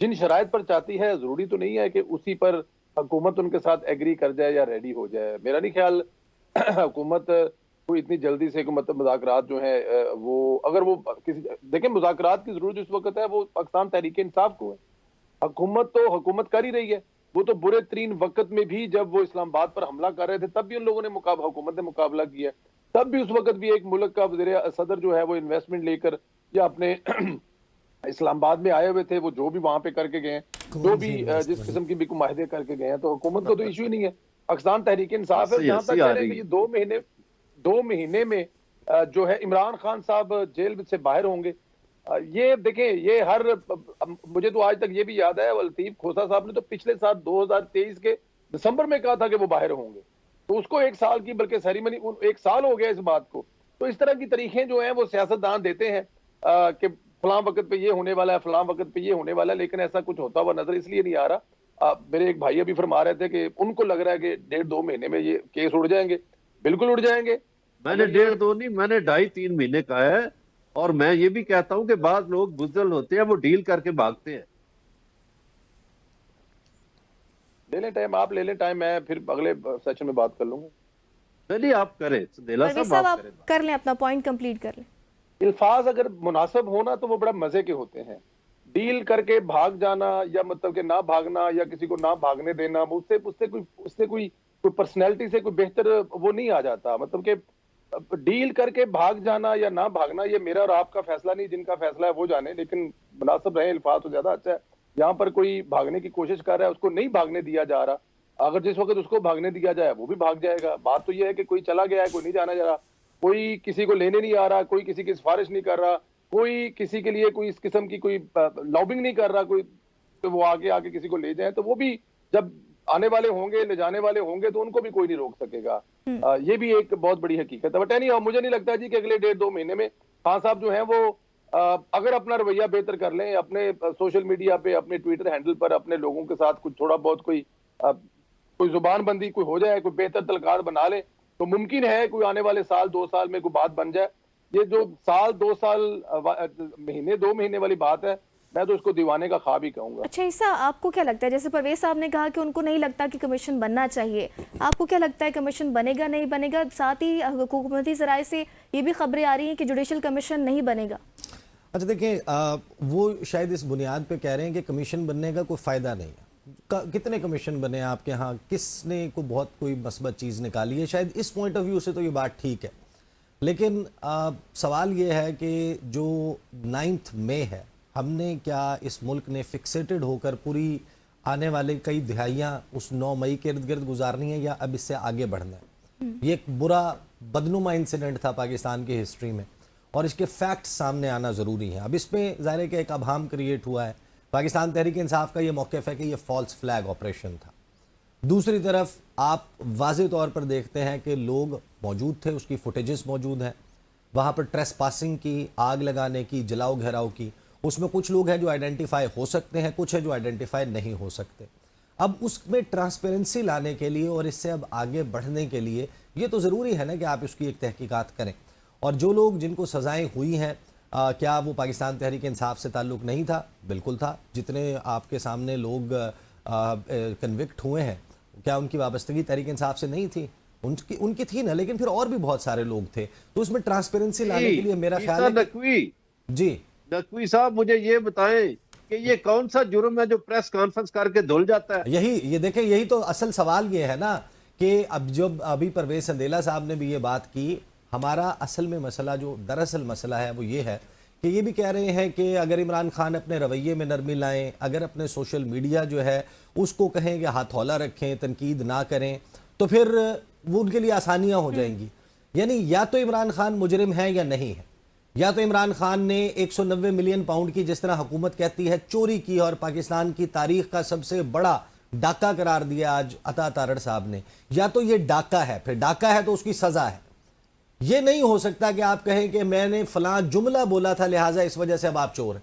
जिन शराइत पर चाहती है, जरूरी तो नहीं है कि उसी पर हुकूमत उनके साथ एग्री कर जाए या रेडी हो जाए। मेरा नहीं ख्याल हुकूमत कोई इतनी जल्दी से मतलब मुज़ाकरात जो है वो अगर वो किसी, देखें मुज़ाकरात की जरूरत इस वक्त है वो पाकिस्तान तहरीक इंसाफ को है। हुकूमत तो हुकूमत कर ही रही है। वो तो बुरे तरीन वक्त में भी जब वो इस्लामाबाद पर हमला कर रहे थे तब भी उन लोगों ने हुकूमत ने मुकाबला किया, तब भी उस वक्त भी एक मुल्क का वज़ीर सदर जो है वो इन्वेस्टमेंट लेकर या अपने इस्लामाबाद में आए हुए थे, वो जो भी वहां पे करके गए, जो भी जिस किस्म की भी मुआहदे करके गए हैं, तो हुकूमत को तो इशू ही नहीं है। पाकिस्तान तहरीक इंसाफ है। जहां तक कह रहे हैं कि ये 2 महीने में जो है इमरान खान साहब जेल से बाहर होंगे, ये देखें, ये हर, मुझे तो आज तक ये भी याद है लतीफ खोसा साहब ने तो पिछले साल 2023 के दिसंबर में कहा था कि वो बाहर होंगे, तो उसको 1 साल की बल्कि सेरेमनी 1 साल हो गया इस बात को। तो इस तरह की तरीकें जो हैं वो सियासतदान देते हैं कि फलां वक्त पे ये होने वाला है, फलां वक्त पे ये होने वाला है, लेकिन ऐसा कुछ होता हुआ नजर इसलिए नहीं आ रहा। मेरे एक भाई अभी फरमा रहे थे कि उनको लग रहा है कि 1.5-2 महीने में ये केस उड़ जाएंगे। बिल्कुल उड़ जाएंगे। मैंने 1.5-2 नहीं, मैंने 2.5-3 महीने कहा है। और मैं ये भी कहता हूं कि बाद लोग बुज़दिल होते हैं, वो डील करके भागते हैं। ले लें टाइम, आप ले लें टाइम, मैं फिर अगले सेशन में बात कर लूंगा। नहीं, आप करें संदेला परवेज साहब, साहब, आप आप करें। कर लें, अपना पॉइंट कंप्लीट कर लें। अल्फाज अगर मुनासिब होना तो वो बड़ा मजे के होते हैं। डील करके भाग जाना या मतलब कि ना भागना या किसी को ना भागने देना, उससे कोई पर्सनैलिटी से कोई बेहतर वो नहीं आ जाता। मतलब कि डील करके भाग जाना या ना भागना ये मेरा और आपका फैसला नहीं, जिनका फैसला है वो जाने, लेकिन मुनासिब रहे अल्फाज तो ज्यादा अच्छा है। यहाँ पर कोई भागने की कोशिश कर रहा है, उसको नहीं भागने दिया जा रहा। अगर जिस वक्त उसको भागने दिया जाए वो भी भाग जाएगा। बात तो ये है कि कोई चला गया है, कोई नहीं जाना जा रहा, कोई किसी को लेने नहीं आ रहा, कोई किसी की सिफारिश नहीं कर रहा, कोई किसी के लिए कोई इस किस्म की कोई लॉबिंग नहीं कर रहा, कोई तो वो आगे किसी को ले जाए, तो वो भी जब आने वाले होंगे, ले जाने वाले होंगे, तो उनको भी कोई नहीं रोक सकेगा। ये भी एक बहुत बड़ी हकीकत है। बट नहीं, मुझे नहीं लगता जी कि अगले 1.5-2 महीने में खान साहब जो है वो अगर अपना रवैया बेहतर कर लें, अपने सोशल मीडिया पे, अपने ट्विटर हैंडल पर अपने लोगों के साथ कुछ थोड़ा बहुत कोई जुबान बंदी कोई हो जाए, कोई बेहतर तलकार बना ले, तो मुमकिन है कोई आने वाले साल 2 साल में कोई बात बन जाए। ये जो साल 2 साल महीने 2 महीने वाली बात है, मैं तो इसको दीवाने का ख्वाब ही कहूंगा। अच्छा ईसा, आपको क्या लगता है, जैसे परवेज साहब ने कहा कि उनको नहीं लगता कि कमीशन बनना चाहिए, आपको क्या लगता है कमीशन बनेगा नहीं बनेगा? साथ ही हुकूमती ज़राए से ये भी खबरें आ रही हैं कि जुडिशल कमीशन नहीं बनेगा। अच्छा देखें, वो शायद इस बुनियाद पे कह रहे हैं कि कमीशन बनने का कोई फ़ायदा नहीं है। कितने कमीशन बने आपके यहाँ, किसने को बहुत कोई मस्बत चीज़ निकाली है? शायद इस पॉइंट ऑफ व्यू से तो ये बात ठीक है, लेकिन सवाल ये है कि जो 9 मई है, हमने क्या इस मुल्क ने फिक्सेटेड होकर पूरी आने वाले कई दिहाइयाँ उस 9 मई के इर्द गिर्द गुजारनी है या अब इससे आगे बढ़ना है? ये एक बुरा बदनुमा इंसिडेंट था पाकिस्तान की हिस्ट्री में और इसके फैक्ट्स सामने आना ज़रूरी है। अब इसमें ज़ाहिर है कि एक अभाम क्रिएट हुआ है। पाकिस्तान तहरीक इंसाफ का ये मौक़िफ़ है कि ये फॉल्स फ्लैग ऑपरेशन था। दूसरी तरफ आप वाज़े तौर पर देखते हैं कि लोग मौजूद थे, उसकी फुटेजेस मौजूद हैं, वहाँ पर ट्रेस पासिंग की, आग लगाने की, जलाओ घेराव की। उसमें कुछ लोग हैं जो आइडेंटिफाई हो सकते हैं, कुछ है जो आइडेंटिफाई नहीं हो सकते। अब उसमें ट्रांसपेरेंसी लाने के लिए और इससे अब आगे बढ़ने के लिए ये तो ज़रूरी है ना कि आप इसकी एक तहकीकात करें। और जो लोग जिनको सज़ाएं हुई हैं, क्या वो पाकिस्तान तहरीक इंसाफ से ताल्लुक़ नहीं था? बिल्कुल था। जितने आपके सामने लोग कन्विक्ट हुए हैं, क्या उनकी वाबस्तगी तहरीक इंसाफ से नहीं थी? उनकी थी ना, लेकिन फिर और भी बहुत सारे लोग थे। तो उसमें ट्रांसपेरेंसी लाने के लिए मेरा ख्याल है जी नकवी साहब, मुझे ये बताएं कि ये कौन सा जुर्म है जो प्रेस कॉन्फ्रेंस करके धुल जाता है? ये देखें, यही तो असल सवाल ये है ना कि अब जब अभी परवेज संदेला साहब ने भी ये बात की, हमारा असल में मसला जो दरअसल मसला है वो ये है कि ये भी कह रहे हैं कि अगर इमरान खान अपने रवैये में नरमी लाएं, अगर अपने सोशल मीडिया जो है उसको कहें कि हाथौला रखें, तनकीद ना करें, तो फिर वो उनके लिए आसानियां हो जाएंगी। यानी या तो इमरान खान मुजरिम है या नहीं है, या तो इमरान खान ने 190 मिलियन पाउंड की, जिस तरह हुकूमत कहती है, चोरी की और पाकिस्तान की तारीख का सबसे बड़ा डाका करार दिया आज अता तारड़ साहब ने, या तो ये डाका है। फिर डाका है तो उसकी सजा है। ये नहीं हो सकता कि आप कहें कि मैंने फलां जुमला बोला था लिहाजा इस वजह से अब आप चोर हैं,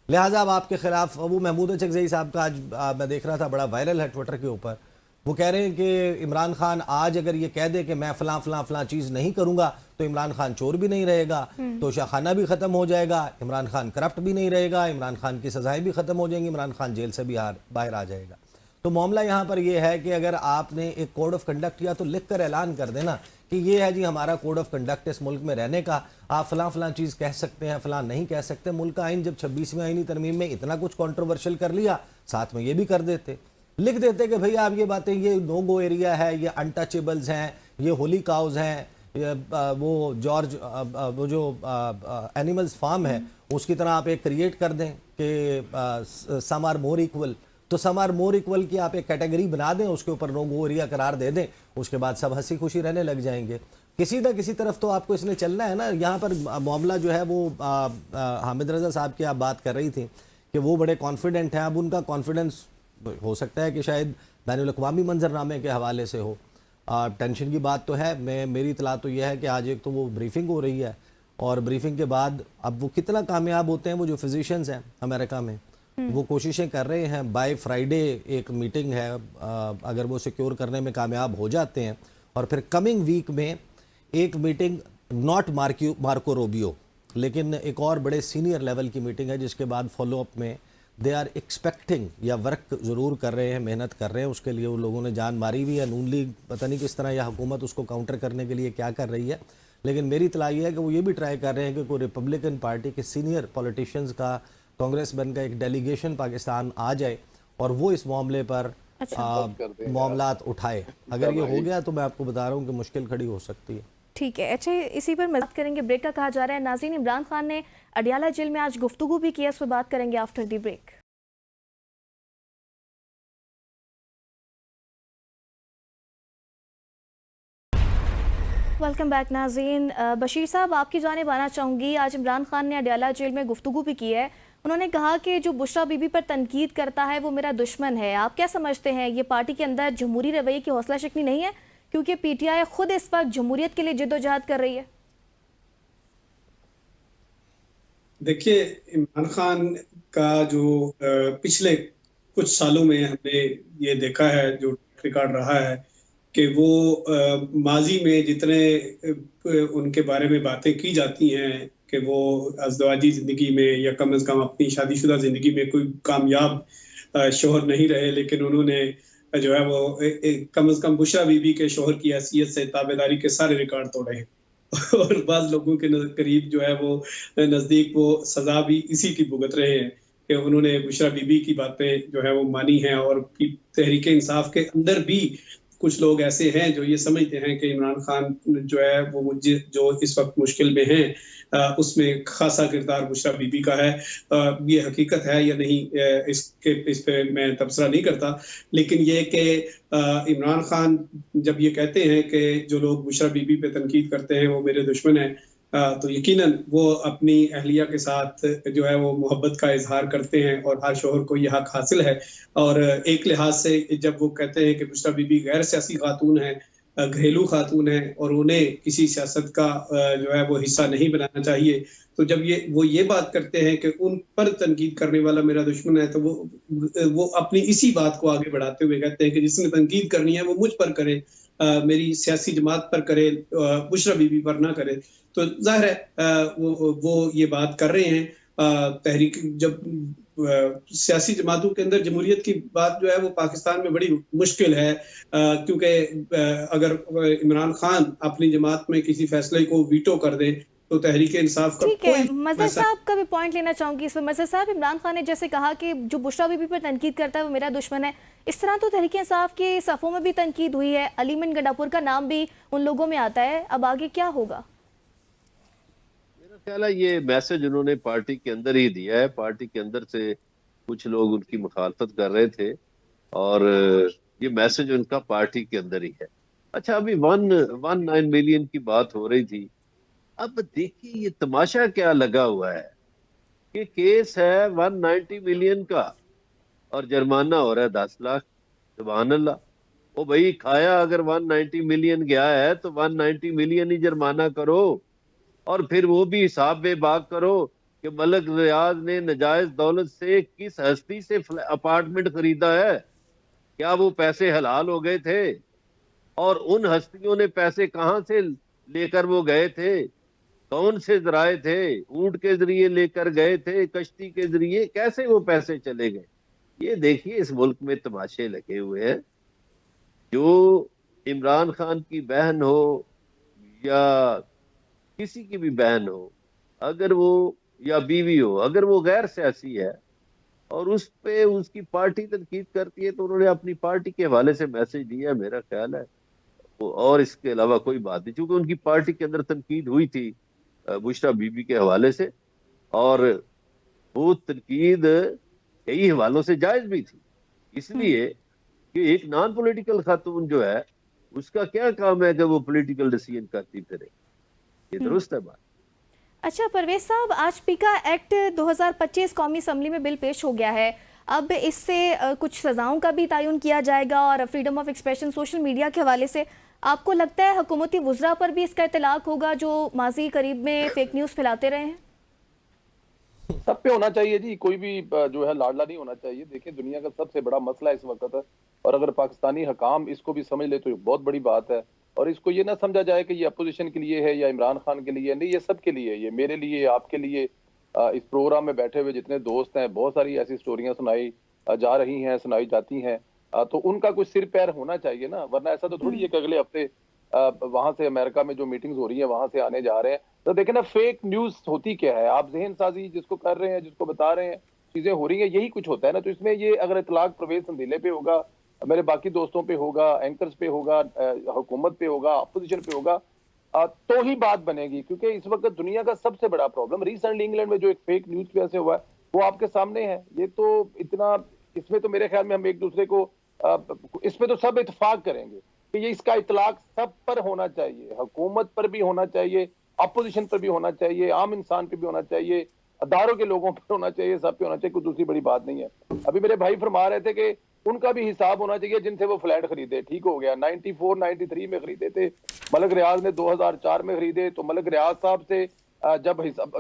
लिहाजा अब आपके खिलाफ। वो महमूद चकजई साहब का आज मैं देख रहा था, बड़ा वायरल है ट्विटर के ऊपर। वो कह रहे हैं कि इमरान खान आज अगर ये कह दे कि मैं फलां फलां फलां चीज़ नहीं करूंगा तो इमरान खान चोर भी नहीं रहेगा, तो शाखाना भी ख़त्म हो जाएगा, इमरान खान करप्ट भी नहीं रहेगा, इमरान खान की सजाएं भी ख़त्म हो जाएंगी, इमरान खान जेल से भी बाहर आ जाएगा। तो मामला यहाँ पर यह है कि अगर आपने एक कोड ऑफ कंडक्ट या तो लिख कर ऐलान कर देना कि ये है जी हमारा कोड ऑफ कंडक्ट इस मुल्क में रहने का, आप फलां फलां चीज़ कह सकते हैं, फलां नहीं कह सकते। मुल्क का आइन जब 26वीं आइनी तरमीम में इतना कुछ कंट्रोवर्शियल कर लिया, साथ में ये भी कर देते, लिख देते कि भाई आप ये बातें, ये नो गो एरिया है, ये अनटचेबल्स हैं, ये होली काउज हैं, वो जॉर्ज वो जो एनिमल्स फार्म है उसकी तरह आप एक क्रिएट कर दें कि सम आर मोर इक्वल। तो सम आर मोर इक्वल की आप एक कैटेगरी बना दें, उसके ऊपर नो गो एरिया करार दे दें, उसके बाद सब हंसी खुशी रहने लग जाएंगे। किसी ना किसी तरफ तो आपको इसने चलना है ना। यहाँ पर मामला जो है वो हामिद रजा साहब की आप बात कर रही थी कि वो बड़े कॉन्फिडेंट हैं। अब उनका कॉन्फिडेंस हो सकता है कि शायद बैनुल अक़वामी मंजरनामे के हवाले से हो। टेंशन की बात तो है। मेरी इतला तो यह है कि आज एक तो वो ब्रीफिंग हो रही है, और ब्रीफिंग के बाद अब वो कितना कामयाब होते हैं, वो जो फिजिशियंस हैं अमेरिका में, वो कोशिशें कर रहे हैं। बाय फ्राइडे एक मीटिंग है, अगर वो सिक्योर करने में कामयाब हो जाते हैं, और फिर कमिंग वीक में एक मीटिंग, नॉट मार्को रूबियो, लेकिन एक और बड़े सीनियर लेवल की मीटिंग है, जिसके बाद फॉलोअप में दे आर एक्सपेक्टिंग, या वर्क ज़रूर कर रहे हैं, मेहनत कर रहे हैं उसके लिए। उन लोगों ने जान मारी हुई है। नून लीग पता नहीं किस तरह यह हुकूमत उसको काउंटर करने के लिए क्या कर रही है, लेकिन मेरी इतला ये है कि वो ये भी ट्राई कर रहे हैं कि कोई रिपब्लिकन पार्टी के सीनियर पॉलिटिशियंस का कांग्रेस बन का एक डेलीगेशन पाकिस्तान आ जाए और वो इस मामले पर मामलात उठाए। अगर ये हो गया तो मैं आपको बता रहा हूँ कि मुश्किल खड़ी हो सकती है। ठीक है, अच्छा इसी पर बात करेंगे। ब्रेक का कहा जा रहा है। नाज़रीन, इमरान खान ने अडियाला जेल में आज गुफ्तगू भी किया, इस पर बात करेंगे after the break. Welcome back नाज़रीन। बशीर साहब, आपकी जानिब आना चाहूँगी। आज इमरान खान ने अडियाला जेल में गुफ्तगू भी की है। उन्होंने कहा कि जो बुशरा बीबी पर तनकीद करता है वो मेरा दुश्मन है। आप क्या समझते हैं, ये पार्टी के अंदर जमहूरी रवैये की हौसला शिकनी नहीं है, क्योंकि पीटीआई खुद इस वक्त जमहूरियत के लिए जिद्दोजहद कर रही है? देखिए, इमरान खान का जो पिछले कुछ सालों में हमने ये देखा है, जो रिकॉर्ड रहा है कि वो माजी में जितने उनके बारे में बातें की जाती हैं कि वो अज़दवाजी ज़िंदगी में या कम से कम अपनी शादीशुदा ज़िंदगी में कोई कामयाब शोहर नहीं रहे, लेकिन उन्होंने जो है वो कम से कम बुशरा बीबी के शोहर की हैसियत से ताबेदारी के सारे रिकॉर्ड तोड़े हैं। और बाज़ लोगों के करीब जो है वो नज़दीक वो सज़ा भी इसी की भुगत रहे हैं कि उन्होंने बुशरा बीबी की बातें जो है वो मानी हैं। और तहरीक इंसाफ के अंदर भी कुछ लोग ऐसे हैं जो ये समझते हैं कि इमरान खान जो है वो जो इस वक्त मुश्किल में हैं उसमें खासा किरदार बुशरा बीबी का है। ये हकीकत है या नहीं, इस पे मैं तबसरा नहीं करता, लेकिन ये कि इमरान खान जब ये कहते हैं कि जो लोग बुशरा बीबी पे तनकीद करते हैं वो मेरे दुश्मन हैं, तो यकीनन वो अपनी अहलिया के साथ जो है वो मोहब्बत का इजहार करते हैं और हर शोहर को यह हक हासिल है। और एक लिहाज से जब वो कहते हैं कि बुशरा बीबी गैर सियासी खातून है, घरेलू खातून है और उन्हें किसी सियासत का जो है वो हिस्सा नहीं बनाना चाहिए। तो जब वो ये बात करते हैं कि उन पर तनकीद करने वाला मेरा दुश्मन है, तो वो अपनी इसी बात को आगे बढ़ाते हुए कहते हैं कि जिसने तनकीद करनी है वो मुझ पर करे, मेरी सियासी जमात पर करे, बुशरा बीबी पर ना करे। तो जाहिर है वो ये बात कर रहे हैं। तहरीक जब सियासी जमातों के अंदर जमहूरियत की बात जो है वो पाकिस्तान में बड़ी मुश्किल है, क्योंकि अगर इमरान खान अपनी जमात में किसी फैसले को वीटो कर दे तो तहरीक इंसाफ का ठीक है, कोई मजहर साहब का भी पॉइंट लेना चाहूंगी इसमें। मजहर साहब, इमरान खान ने जैसे कहा कि जो बुशरा बीबी पर तनकीद करता है वो मेरा दुश्मन है, इस तरह तो तहरीक इंसाफ के सफ़ों में भी तनकीद हुई है, अलीमन गंडापुर का नाम भी उन लोगों में आता है। अब आगे क्या होगा? मेरा ख्याल है ये मैसेज उन्होंने पार्टी के अंदर ही दिया है। पार्टी के अंदर से कुछ लोग उनकी मुखालफत कर रहे थे और ये मैसेज उनका पार्टी के अंदर ही है। अच्छा, अभी 119 मिलियन की बात हो रही थी। अब देखिए ये तमाशा क्या लगा हुआ है कि केस है 190 मिलियन का और जुर्माना हो रहा है 10 लाख। सुभान अल्लाह। ओ भाई, खाया अगर 190 मिलियन गया है तो 190 मिलियन ही जुर्माना करो और फिर वो भी हिसाब बेबाक करो कि मलक रियाज ने नजायज दौलत से किस हस्ती से अपार्टमेंट खरीदा है, क्या वो पैसे हलाल हो गए थे और उन हस्तियों ने पैसे कहां से लेकर वो गए थे, कौन से जराए थे, ऊंट के जरिए लेकर गए थे, कश्ती के जरिए, कैसे वो पैसे चले गए। ये देखिए इस मुल्क में तमाशे लगे हुए हैं। जो इमरान खान की बहन हो या किसी की भी बहन हो, अगर वो या बीवी हो, अगर वो गैर सियासी है और उस पे उसकी पार्टी तनकीद करती है तो उन्होंने अपनी पार्टी के हवाले से मैसेज दिया है, मेरा ख्याल है। और इसके अलावा कोई बात नहीं, क्योंकि उनकी पार्टी के अंदर तनकीद हुई थी बुशरा बीबी के हवाले से और वो तनकीद कई हवालों से जायज भी थी, इसलिए कि एक नॉन पॉलिटिकल खातून जो है उसका क्या काम है कि वो पॉलिटिकल डिसीजन करती फिरे। ये दुरुस्त है बात। अच्छा परवेज साहब, आज पीका एक्ट 2025 कौमी असम्बली में बिल पेश हो गया है। अब इससे कुछ सजाओं का भी तयन किया जाएगा और freedom of expression social media के हवाले से आपको लगता है हुकूमती वुज़रा पर भी इसका इतलाक होगा जो माजी करीब में फेक न्यूज़ फैलाते रहे हैं? सब पे होना चाहिए जी, कोई भी जो है लाडला नहीं होना चाहिए। देखिए दुनिया का सबसे बड़ा मसला इस वक्त है और अगर पाकिस्तानी हकाम इसको भी समझ ले तो ये बहुत बड़ी बात है। और इसको ये ना समझा जाए कि ये अपोजिशन के लिए है या इमरान खान के लिए, नहीं, ये सब के लिए, ये मेरे लिए, आपके लिए। इस प्रोग्राम में बैठे हुए जितने दोस्त हैं, बहुत सारी ऐसी स्टोरियां सुनाई जा रही हैं, सुनाई जाती हैं, तो उनका कुछ सिर पैर होना चाहिए ना, वरना ऐसा तो थोड़ी है कि अगले हफ्ते वहां से अमेरिका में जो मीटिंग्स हो रही है वहां से आने जा रहे हैं। तो देखें ना, फेक न्यूज होती क्या है, आप जहन साजी जिसको कर रहे हैं, जिसको बता रहे हैं, चीजें हो रही हैं, यही कुछ होता है ना। तो इसमें ये अगर इतलाक परवेज संदीले पे होगा, मेरे बाकी दोस्तों पे होगा, एंकर्स पे होगा, हुकूमत पे होगा, अपोजिशन पे होगा, तो ही बात बनेगी। क्योंकि इस वक्त दुनिया का सबसे बड़ा प्रॉब्लम रिसेंटली इंग्लैंड में जो एक फेक न्यूज की वजह से हुआ है वो आपके सामने है। ये तो इतना, इसमें तो मेरे ख्याल में हम एक दूसरे को इसमें तो सब इत्तेफाक करेंगे कि ये इसका इतलाक सब पर होना चाहिए, हुकूमत पर भी होना चाहिए, अपोजिशन पर भी होना चाहिए, आम इंसान पे भी होना चाहिए, अदारों के लोगों पर होना चाहिए, सब पे होना चाहिए। कोई दूसरी बड़ी बात नहीं है। अभी मेरे भाई फरमा रहे थे कि उनका भी हिसाब होना चाहिए जिनसे वो फ्लैट खरीदे, ठीक हो गया, 94 93 में खरीदे थे, मलक रियाज ने 2004 में खरीदे, तो मलक रियाज साहब से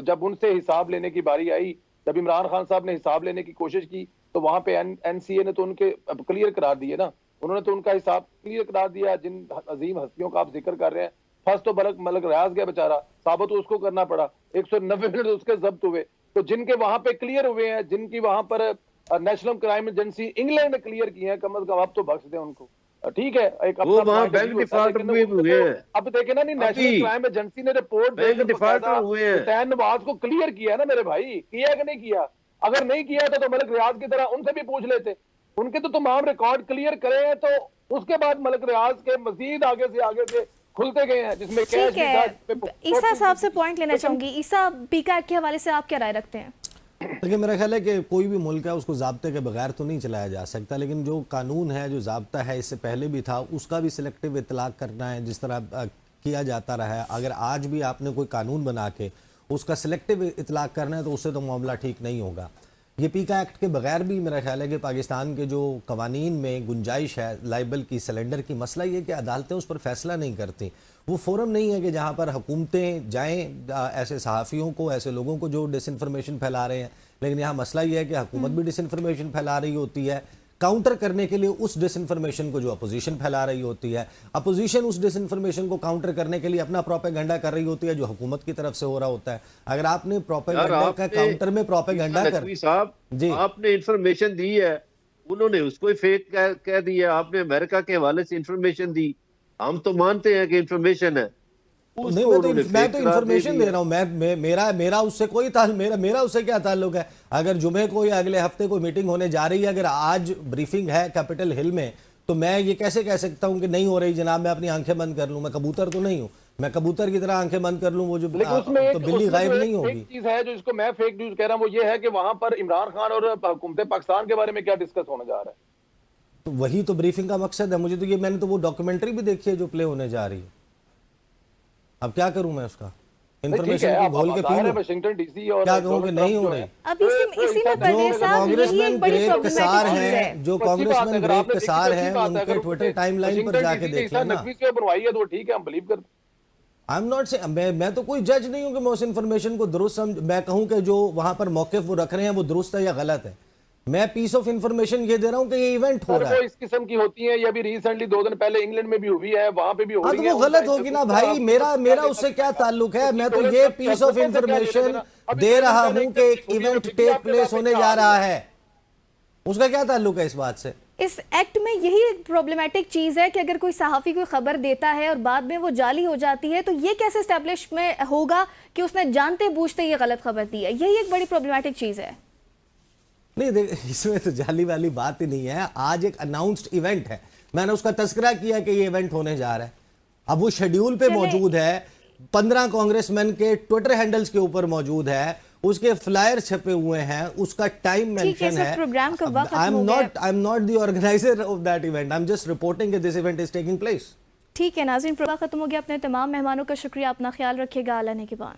जब उनसे हिसाब लेने की बारी आई, जब इमरान खान साहब ने हिसाब लेने की कोशिश की तो वहां पे एनसीए ने तो उनके क्लियर करार दिए ना, उन्होंने तो उनका हिसाब क्लियर करार दिया। जिन अजीम हस्तियों का आप जिक्र कर रहे हैं, फर्स्ट तो मलक रियाज गया बेचारा, साबित तो उसको करना पड़ा, 190 मिनट उसके जब्त हुए। तो जिनके वहां पे क्लियर हुए हैं, जिनकी वहां पर नेशनल क्राइम एजेंसी इंग्लैंड ने क्लियर किए हैं, कम अज कम अब तो बख्श दें उनको, ठीक है। एक वो वहाँ बैंक डिफॉल्ट में हुए हैं। अब देखे ना, नहीं, नेशनल क्राइम एजेंसी ने रिपोर्ट बैंक डिफॉल्ट हुए हैं, हुसैन नवाज को क्लियर किया है ना मेरे भाई, किया कि नहीं किया? अगर नहीं किया था तो मलक रियाज की तरह उनसे भी पूछ लेते, उनके तो तमाम रिकॉर्ड क्लियर करे हैं। तो उसके बाद मलक रियाज के मजीद आगे से खुलते गए हैं, जिसमें ठीक है। ईसा साहब से पॉइंट लेना चाहूंगी। ईसा, पीका के हवाले से आप क्या राय रखते हैं? देखिए, मेरा ख्याल है कि कोई भी मुल्क है उसको ज़ाब्ते के बगैर तो नहीं चलाया जा सकता, लेकिन जो कानून है, जो ज़ाब्ता है, इससे पहले भी था, उसका भी सिलेक्टिव इतलाक करना है जिस तरह किया जाता रहा है। अगर आज भी आपने कोई कानून बना के उसका सिलेक्टिव इतलाक करना है तो उससे तो मामला ठीक नहीं होगा। ये पीका एक्ट के बगैर भी मेरा ख्याल है कि पाकिस्तान के जो कवानीन में गुंजाइश है लाइबल की, सिलेंडर की, मसला ये कि अदालतें उस पर फैसला नहीं करती। वो फोरम नहीं है कि जहाँ पर हुकूमतें जाएं ऐसे सहाफ़ियों को, ऐसे लोगों को जो डिसइंफॉर्मेशन फैला रहे हैं। लेकिन यहाँ मसला ये है कि हुकूमत भी डिसइंफॉर्मेशन फैला रही होती है, काउंटर करने के लिए उस डिसइंफॉर्मेशन को जो अपोजिशन फैला रही होती है, अपोजिशन उस डिसइंफॉर्मेशन को काउंटर करने के लिए अपना प्रोपेगेंडा कर रही होती है जो हुकूमत की तरफ से हो रहा होता है। अगर आपने प्रोपेगेंडा का काउंटर में प्रोपेगेंडा कर साहब जी, आपने इंफॉर्मेशन दी है, उन्होंने उसको ही फेक कह दिया। आपने अमेरिका के हवाले से इंफॉर्मेशन दी, हम तो मानते हैं कि इंफॉर्मेशन है, नहीं, मैं तो इंफॉर्मेशन दे रहा हूँ। मेरा उससे कोई मेरा उससे क्या ताल्लुक है। अगर जुमे को या अगले हफ्ते कोई मीटिंग होने जा रही है, अगर आज ब्रीफिंग है कैपिटल हिल में, तो मैं ये कैसे कह सकता हूँ कि नहीं हो रही जनाब, मैं अपनी आंखें बंद कर लूँ? मैं कबूतर तो नहीं हूँ, मैं कबूतर की तरह आंखें बंद कर लूँ, वो जो तो बिल्ली गायब नहीं होगी। एक चीज है जो इसको मैं फेक न्यूज कह रहा हूँ, वो ये है कि वहां पर इमरान खान और हुकूमत पाकिस्तान के बारे में क्या डिस्कस होने जा रहा है। तो वही तो ब्रीफिंग का मकसद है। मुझे तो ये, मैंने तो वो डॉक्यूमेंट्री भी देखी है जो प्ले होने जा रही है। अब क्या करूं मैं उसका? इंफॉर्मेशन को घोल के पी लूं? वाशिंगटन डीसी और क्या कहूं कि नहीं हो रही? अब इसी में परवेज साहब यही कांग्रेसमैन एक बड़ी ग्रेट कसार प्रॉब्लमेटिक चीज है। हैं, जो कांग्रेसमैन ग्रेट कसार हैं, उनके ट्विटर टाइमलाइन पर जाके देख लेना। बनवाई है तो ठीक है, हम बिलीव करते। आई एम नॉट से, मैं तो कोई जज नहीं हूं कि मैं उस इंफॉर्मेशन को दुरुस्त मैं कहूं कि जो वहां पर मौके वो रख रहे हैं वो दुरुस्त है या गलत है। मैं पीस ऑफ इंफॉर्मेशन ये दे रहा हूं कि ये इवेंट हो रहा है। वो इस किस्म की होती है, ये अभी रिसेंटली 2 दिन पहले इंग्लैंड में भी हुई है, वहां पे भी हो रही है। तो वो गलत होगी ना भाई, मेरा उससे क्या ताल्लुक है? मैं तो ये पीस ऑफ इंफॉर्मेशन दे रहा हूं कि एक इवेंट टेक प्लेस होने जा रहा है, उसका क्या ताल्लुक है इस बात से? इस एक्ट में यही एक प्रॉब्लमेटिक चीज है कि अगर कोई सहाफी कोई खबर देता है और बाद में वो जाली हो जाती है, तो ये कैसे एस्टेब्लिश में होगा कि उसने जानते बूझते ये गलत खबर दी है? यही एक बड़ी प्रॉब्लमेटिक चीज है। नहीं देख, इसमें तो जाली वाली बात ही नहीं है। आज एक अनाउंस्ड इवेंट है, मैंने उसका तस्करा किया कि ये इवेंट होने जा रहा है। अब वो शेड्यूल पे मौजूद है, 15 कांग्रेसमैन के ट्विटर हैंडल्स के ऊपर मौजूद है, उसके फ्लायर छपे हुए हैं, उसका टाइम मेंशन है। प्रोग्राम का वक्त I am not the organizer of that event, I am just reporting कि this event is taking place. ठीक है नाज़रीन, प्रोग्राम खत्म हो गया। अपने तमाम मेहमानों का शुक्रिया, अपना ख्याल रखिएगा। आला निगहबान।